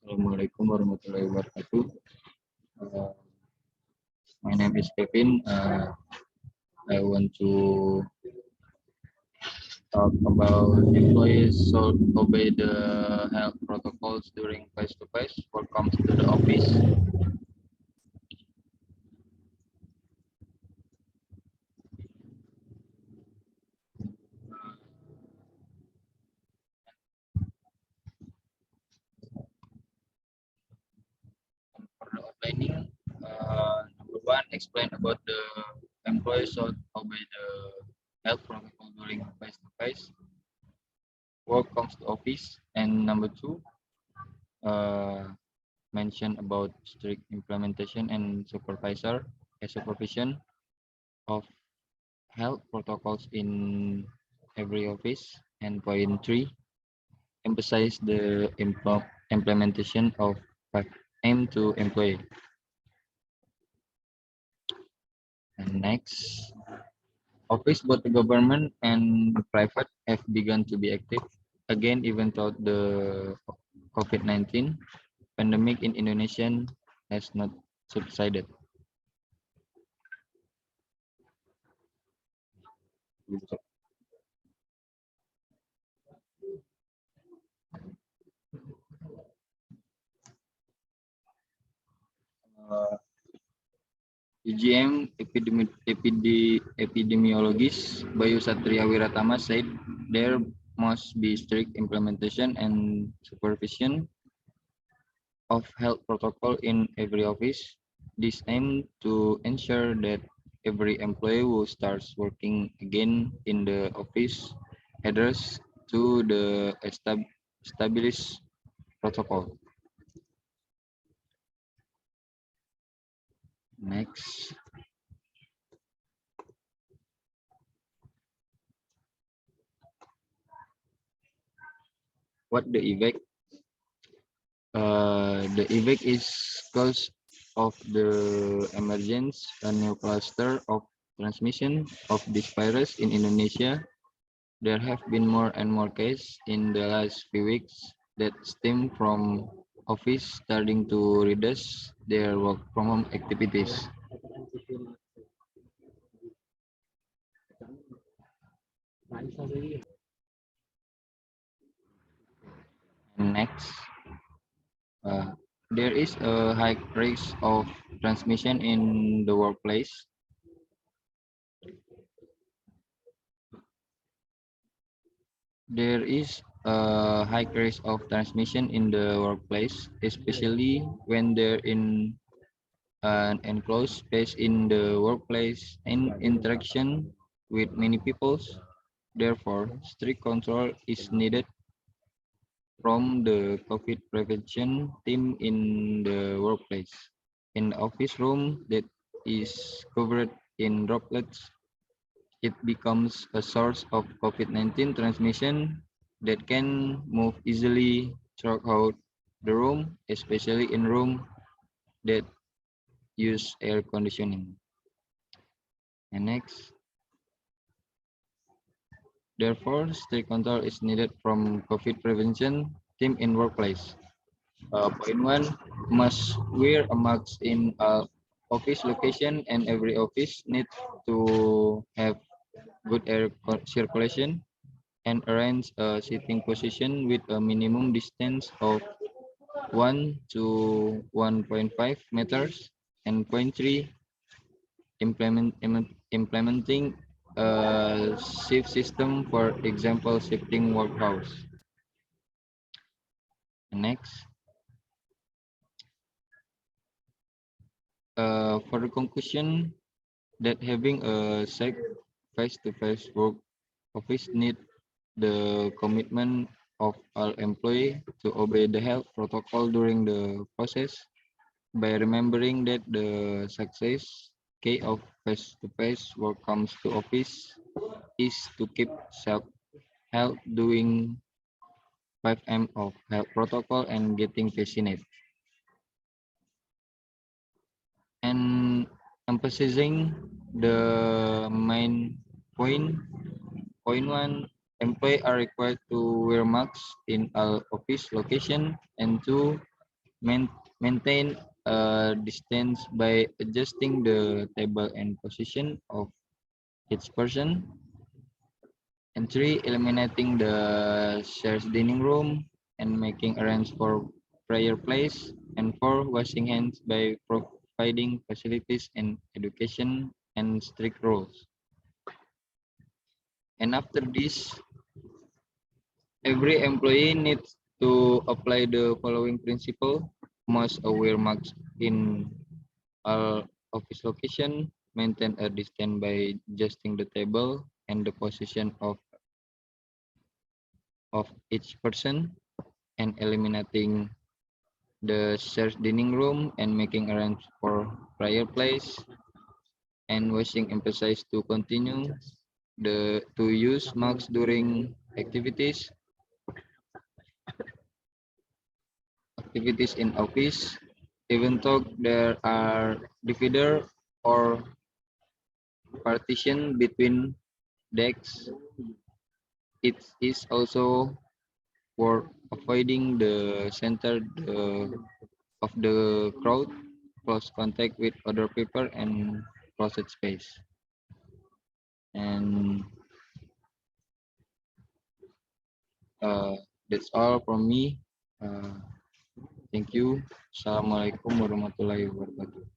Assalamualaikum warahmatullahi wabarakatuh. Uh, my name is Kevin. I want to talk about employees should obey the health protocols during face-to-face or comes to the office. For the outlining, number one, explain about the employees should obey the health protocol during face-to-face work comes to office, and number two, uh, mention about strict implementation and supervision of health protocols in every office. And point three, emphasize the implementation of 5M to employee. And next, office both the government and private have begun to be active again even though the COVID-19 pandemic in Indonesia has not subsided. UGM epidemiologist Bayu Satria Wiratama said there must be strict implementation and supervision of health protocol in every office. This aims to ensure that every employee who starts working again in the office adheres to the established protocol. Next, what the effect? The effect is cause of the emergence a new cluster of transmission of this virus in Indonesia. There have been more and more cases in the last few weeks that stem from office starting to reduce their work from home activities. Next, there is a high risk of transmission in the workplace. There is a high risk of transmission in the workplace, especially when they're in an enclosed space in the workplace and interaction with many people. Therefore, strict control is needed from the COVID prevention team in the workplace. In the office room that is covered in droplets, it becomes a source of COVID-19 transmission that can move easily throughout the room, especially in rooms that use air conditioning. And next, therefore, strict control is needed from COVID prevention team in workplace. Point one, must wear a mask in office location, and every office needs to have good air circulation and arrange a sitting position with a minimum distance of 1 to 1.5 meters. And point three, implementing a shift system, for example, shifting work hours. Next, for the conclusion that having a safe face-to-face work office need the commitment of all employees to obey the health protocol during the process by remembering that the success key of face-to-face work comes to office is to keep self health doing 5M of health protocol and getting vaccinated. And emphasizing the main point. Point one, employees are required to wear masks in all office location, and two, maintain a distance by adjusting the table and position of each person. And three, eliminating the shared dining room and making arrangements for prayer place. And four, washing hands by providing facilities and education and strict rules. And after this, every employee needs to apply the following principle. Must wear masks in all office location, maintain a distance by adjusting the table and the position of each person, and eliminating the shared dining room and making arrangements for prior place, and washing emphasize to continue to use masks during activities in office, even though there are divider or partition between desks. It is also for avoiding the center of the crowd, close contact with other people, and closed space. And uh, that's all from me. Uh, Thank you. Assalamualaikum warahmatullahi wabarakatuh.